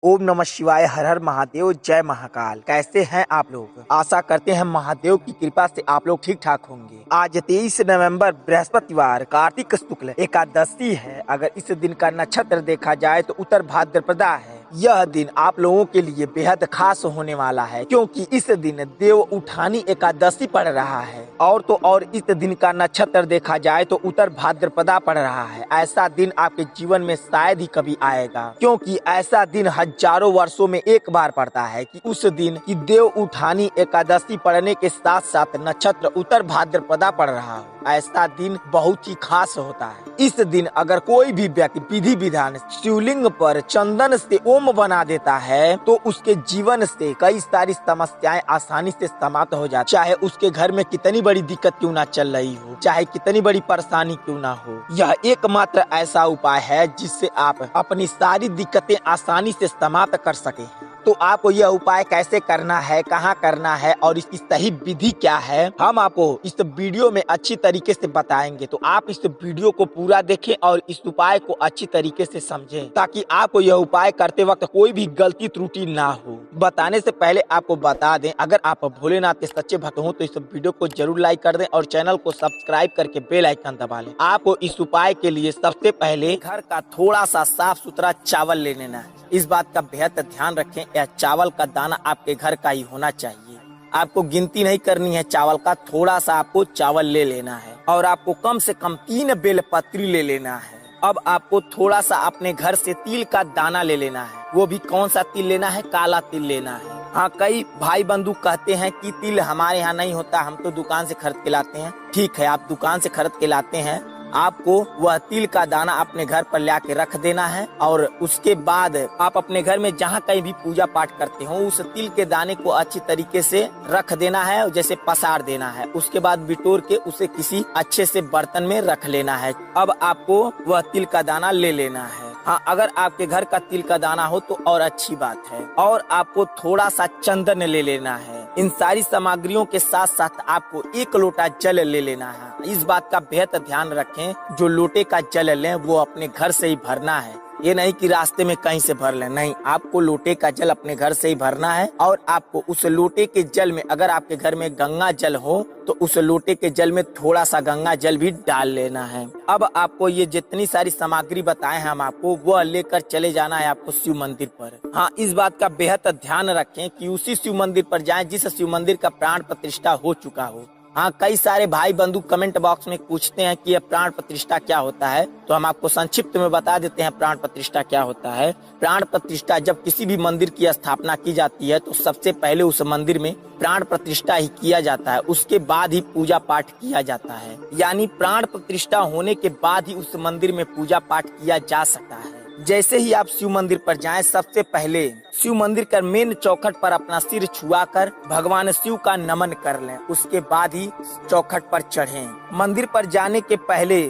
ओम नमः शिवाय। हर हर महादेव। जय महाकाल। कैसे हैं आप लोग? आशा करते हैं महादेव की कृपा से आप लोग ठीक ठाक होंगे। आज 23 नवंबर बृहस्पतिवार कार्तिक शुक्ल एकादशी है। अगर इस दिन का नक्षत्र देखा जाए तो उत्तर भाद्रपदा है। यह दिन आप लोगों के लिए बेहद खास होने वाला है, क्योंकि इस दिन देव उठानी एकादशी पड़ रहा है। और तो और इस दिन का नक्षत्र देखा जाए तो उत्तर भाद्रपदा पड़ रहा है। ऐसा दिन आपके जीवन में शायद ही कभी आएगा, क्योंकि ऐसा दिन हजारों वर्षों में एक बार पड़ता है कि उस दिन की देव उठानी एकादशी पड़ने के साथ साथ नक्षत्र उत्तर भाद्रपदा पड़ रहा हो। ऐसा दिन बहुत ही खास होता है। इस दिन अगर कोई भी व्यक्ति विधि विधान शिवलिंग पर चंदन से ओम बना देता है तो उसके जीवन से कई सारी समस्याएं आसानी से समाप्त हो जाती, चाहे उसके घर में कितनी बड़ी दिक्कत क्यों ना चल रही हो, चाहे कितनी बड़ी परेशानी क्यों ना हो। यह एकमात्र ऐसा उपाय है जिससे आप अपनी सारी दिक्कतें आसानी से समाप्त कर सके। तो आपको यह उपाय कैसे करना है, कहाँ करना है और इसकी सही विधि क्या है, हम आपको इस वीडियो में अच्छी तरीके से बताएंगे। तो आप इस वीडियो को पूरा देखें और इस उपाय को अच्छी तरीके से समझें, ताकि आपको यह उपाय करते वक्त कोई भी गलती त्रुटि ना हो। बताने से पहले आपको बता दें, अगर आप भोलेनाथ के सच्चे भक्त हो तो इस वीडियो को जरूर लाइक कर दें और चैनल को सब्सक्राइब करके बेल आइकन दबा लें। आपको इस उपाय के लिए सबसे पहले घर का थोड़ा सा साफ सुथरा चावल ले लेना है। इस बात का बेहद ध्यान रखें, यह चावल का दाना आपके घर का ही होना चाहिए। आपको गिनती नहीं करनी है चावल का, थोड़ा सा आपको चावल ले लेना है और आपको कम से कम 3 बेलपत्री ले लेना है। अब आपको थोड़ा सा अपने घर से तिल का दाना ले लेना है। वो भी कौन सा तिल लेना है? काला तिल लेना है। हाँ, कई भाई बंधु कहते हैं कि तिल हमारे यहाँ नहीं होता, हम तो दुकान से खरीद के लाते हैं। ठीक है, आप दुकान से खरीद के लाते हैं, आपको वह तिल का दाना अपने घर पर ला के रख देना है और उसके बाद आप अपने घर में जहाँ कहीं भी पूजा पाठ करते हो उस तिल के दाने को अच्छी तरीके से रख देना है और जैसे पसार देना है। उसके बाद बिटोर के उसे किसी अच्छे से बर्तन में रख लेना है। अब आपको वह तिल का दाना ले लेना है। हाँ, अगर आपके घर का तिल का दाना हो तो और अच्छी बात है। और आपको थोड़ा सा चंदन ले लेना है। इन सारी सामग्रियों के साथ साथ आपको 1 लोटा जल ले लेना है। इस बात का बेहद ध्यान रखें, जो लोटे का जल लें वो अपने घर से ही भरना है। ये नहीं कि रास्ते में कहीं से भर लें, नहीं, आपको लोटे का जल अपने घर से ही भरना है। और आपको उस लोटे के जल में, अगर आपके घर में गंगा जल हो तो उस लोटे के जल में थोड़ा सा गंगा जल भी डाल लेना है। अब आपको ये जितनी सारी सामग्री बताए हैं हम आपको, वह लेकर चले जाना है आपको शिव मंदिर पर। हाँ, इस बात का बेहद ध्यान रखें कि उसी शिव मंदिर पर जाएं जिस शिव मंदिर का प्राण प्रतिष्ठा हो चुका हो। हाँ, कई सारे भाई बंधु कमेंट बॉक्स में पूछते हैं कि यह प्राण प्रतिष्ठा क्या होता है, तो हम आपको संक्षिप्त में बता देते हैं प्राण प्रतिष्ठा क्या होता है। प्राण प्रतिष्ठा, जब किसी भी मंदिर की स्थापना की जाती है तो सबसे पहले उस मंदिर में प्राण प्रतिष्ठा ही किया जाता है, उसके बाद ही पूजा पाठ किया जाता है। यानी प्राण प्रतिष्ठा होने के बाद ही उस मंदिर में पूजा पाठ किया जा सकता है। जैसे ही आप शिव मंदिर पर जाएं, सबसे पहले शिव मंदिर का मेन चौखट पर अपना सिर छुआकर भगवान शिव का नमन कर लें। उसके बाद ही चौखट पर चढ़ें। मंदिर पर जाने के पहले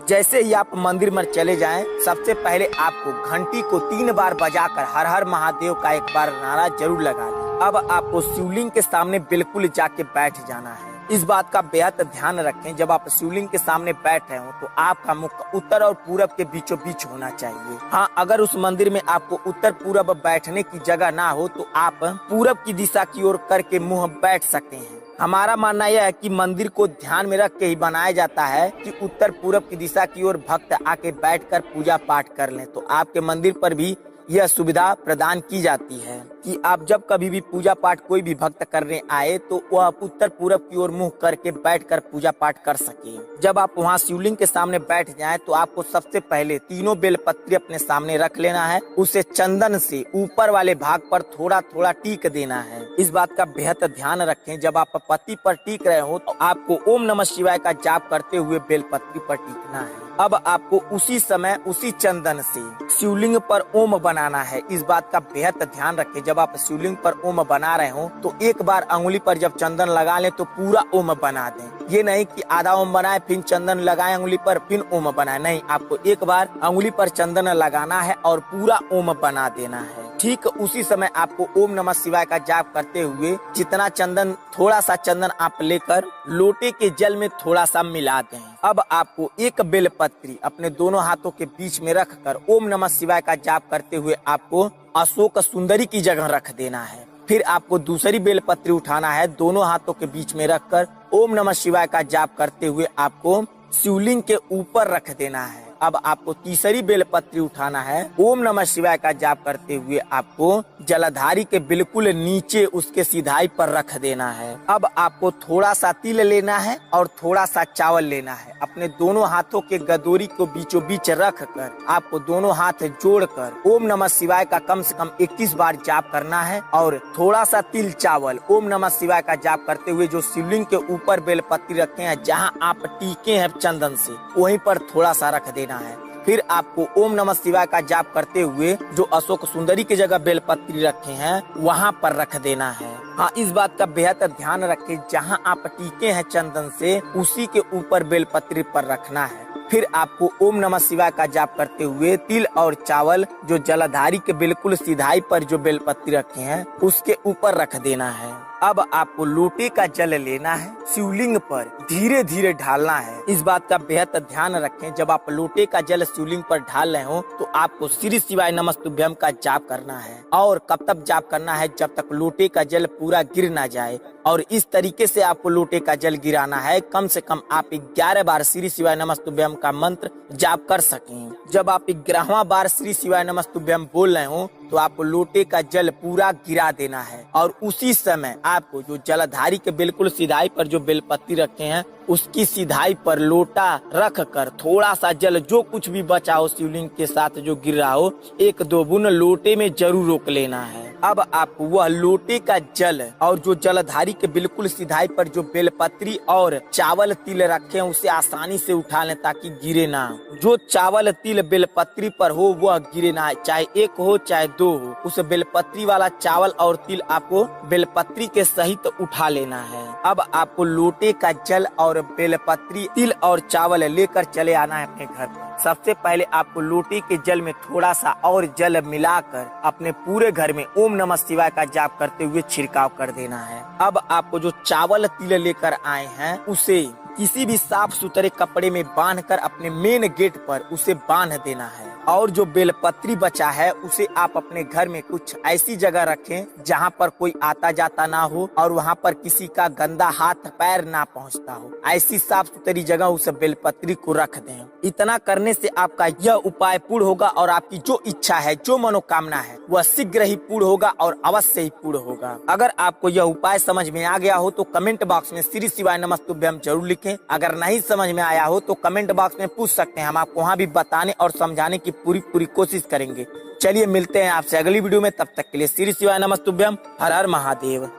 जैसे ही आप मंदिर में चले जाएं, सबसे पहले आपको घंटी को 3 बार बजाकर हर हर महादेव का एक बार नारा जरूर लगा लें। अब आपको शिवलिंग के सामने बिल्कुल जाके बैठ जाना है। इस बात का बेहद ध्यान रखें, जब आप शिवलिंग के सामने बैठ रहे हो तो आपका मुख उत्तर और पूरब के बीचों बीच होना चाहिए। हाँ, अगर उस मंदिर में आपको उत्तर पूरब बैठने की जगह ना हो तो आप पूरब की दिशा की ओर करके मुंह बैठ सकते हैं। हमारा मानना यह है कि मंदिर को ध्यान में रख के ही बनाया जाता है कि उत्तर पूरब की दिशा की ओर भक्त आके बैठकर पूजा पाठ कर लें। तो आपके मंदिर पर भी यह सुविधा प्रदान की जाती है कि आप जब कभी भी पूजा पाठ कोई भी भक्त करने आए तो वह उत्तर पूरब की ओर मुंह करके बैठकर पूजा पाठ कर सके। जब आप वहां शिवलिंग के सामने बैठ जाएं तो आपको सबसे पहले 3 बेलपत्री अपने सामने रख लेना है। उसे चंदन से ऊपर वाले भाग पर थोड़ा थोड़ा टीक देना है। इस बात का बेहद ध्यान रखें, जब आप पत्ती पर टीक रहे हो तो आपको ओम नमः शिवाय का जाप करते हुए बेलपत्री पर टीकना है। अब आपको उसी समय उसी चंदन से शिवलिंग पर ओम बनाना है। इस बात का बेहद ध्यान रखें, जब आप शिवलिंग पर ओम बना रहे हो तो एक बार अंगुली पर जब चंदन लगा लें तो पूरा ओम बना दें। ये नहीं कि आधा ओम बनाए फिर चंदन लगाए अंगुली पर फिर ओम बनाए, नहीं, आपको एक बार अंगुली पर चंदन लगाना है और पूरा ओम बना देना है। ठीक उसी समय आपको ओम नमः शिवाय का जाप करते हुए जितना चंदन, थोड़ा सा चंदन आप लेकर लोटे के जल में थोड़ा सा मिला दें। अब आपको 1 बेलपत्री अपने दोनों हाथों के बीच में रखकर ओम नमः शिवाय का जाप करते हुए आपको अशोक सुंदरी की जगह रख देना है। फिर आपको दूसरी बेलपत्री उठाना है, दोनों हाथों के बीच में रखकर ओम नमः शिवाय का जाप करते हुए आपको शिवलिंग के ऊपर रख देना है। अब आपको तीसरी बेलपत्री उठाना है, ओम नमः शिवाय का जाप करते हुए आपको जलधारी के बिल्कुल नीचे उसके सिधाई पर रख देना है। अब आपको थोड़ा सा तिल लेना है और थोड़ा सा चावल लेना है। अपने दोनों हाथों के गदोरी को बीचों बीच रख कर आपको दोनों हाथ जोड़कर ओम नमः शिवाय का कम से कम 21 बार जाप करना है और थोड़ा सा तिल चावल ओम नमः शिवाय का जाप करते हुए जो शिवलिंग के ऊपर बेलपत्री रखे हैं, जहां आप टीके हैं चंदन से, वहीं पर थोड़ा सा रख देना है। फिर आपको ओम नमः शिवाय का जाप करते हुए जो अशोक सुंदरी की जगह बेलपत्री रखे हैं वहां पर रख देना है। हाँ, इस बात का बेहद ध्यान रखें, जहां आप टीके हैं चंदन से उसी के ऊपर बेलपत्री पर रखना है। फिर आपको ओम नमः शिवाय का जाप करते हुए तिल और चावल जो जलधारी के बिल्कुल सिधाई पर जो बेलपत्री रखे हैं उसके ऊपर रख देना है। अब आपको लोटे का जल लेना है, शिवलिंग पर धीरे धीरे ढालना है। इस बात का बेहद ध्यान रखें, जब आप लोटे का जल शिवलिंग पर ढाल रहे हो तो आपको श्री शिवाय नमस्तुभ्यम का जाप करना है। और कब तक जाप करना है? जब तक लोटे का जल पूरा गिर ना जाए। और इस तरीके से आपको लोटे का जल गिराना है, कम से कम आप 11 बार श्री शिवाय नमस्तुभ्यम का मंत्र जाप कर सकें। जब आप 11वां बार श्री शिवाय नमस्तुभ्यम बोल रहे हो तो आपको लोटे का जल पूरा गिरा देना है और उसी समय आपको जो जलधारी के बिल्कुल सिधाई पर जो बेलपत्ती रखे हैं उसकी सिधाई पर लोटा रख कर थोड़ा सा जल जो कुछ भी बचा हो शिवलिंग के साथ जो गिर रहा हो 1-2 बूंद लोटे में जरूर रोक लेना है। अब आपको वह लोटे का जल और जो जलधारी के बिल्कुल सिधाई पर जो बेलपत्री और चावल तिल रखे हैं उसे आसानी से उठा लें ताकि गिरे ना। जो चावल तिल बेलपत्री पर हो वह गिरे ना, चाहे 1 हो चाहे 2 हो। उस बेलपत्री वाला चावल और तिल आपको बेलपत्री के सहित उठा लेना है। अब आपको लोटे का जल और बेलपत्री तिल और चावल लेकर चले आना है अपने घर पर। सबसे पहले आपको लोटे के जल में थोड़ा सा और जल मिलाकर अपने पूरे घर में ओम नमः शिवाय का जाप करते हुए छिड़काव कर देना है। अब आपको जो चावल तिल लेकर आए हैं उसे किसी भी साफ सुथरे कपड़े में बांधकर अपने मेन गेट पर उसे बांध देना है। और जो बेलपत्री बचा है उसे आप अपने घर में कुछ ऐसी जगह रखें जहां पर कोई आता जाता ना हो और वहां पर किसी का गंदा हाथ पैर ना पहुंचता हो। ऐसी साफ सुथरी जगह उस बेलपत्री को रख दें। इतना करने से आपका यह उपाय पूर्ण होगा और आपकी जो इच्छा है, जो मनोकामना है वह शीघ्र ही पूर्ण होगा और अवश्य ही पूर्ण होगा। अगर आपको यह उपाय समझ में आ गया हो तो कमेंट बॉक्स में श्री शिवाय नमस्तुभ्यम जरूर लिखें। अगर नहीं समझ में आया हो तो कमेंट बॉक्स में पूछ सकते हैं, हम आपको वहाँ भी बताने और समझाने की पूरी कोशिश करेंगे। चलिए मिलते हैं आपसे अगली वीडियो में, तब तक के लिए श्री शिवाय नमस्तुभ्यम। हर हर महादेव।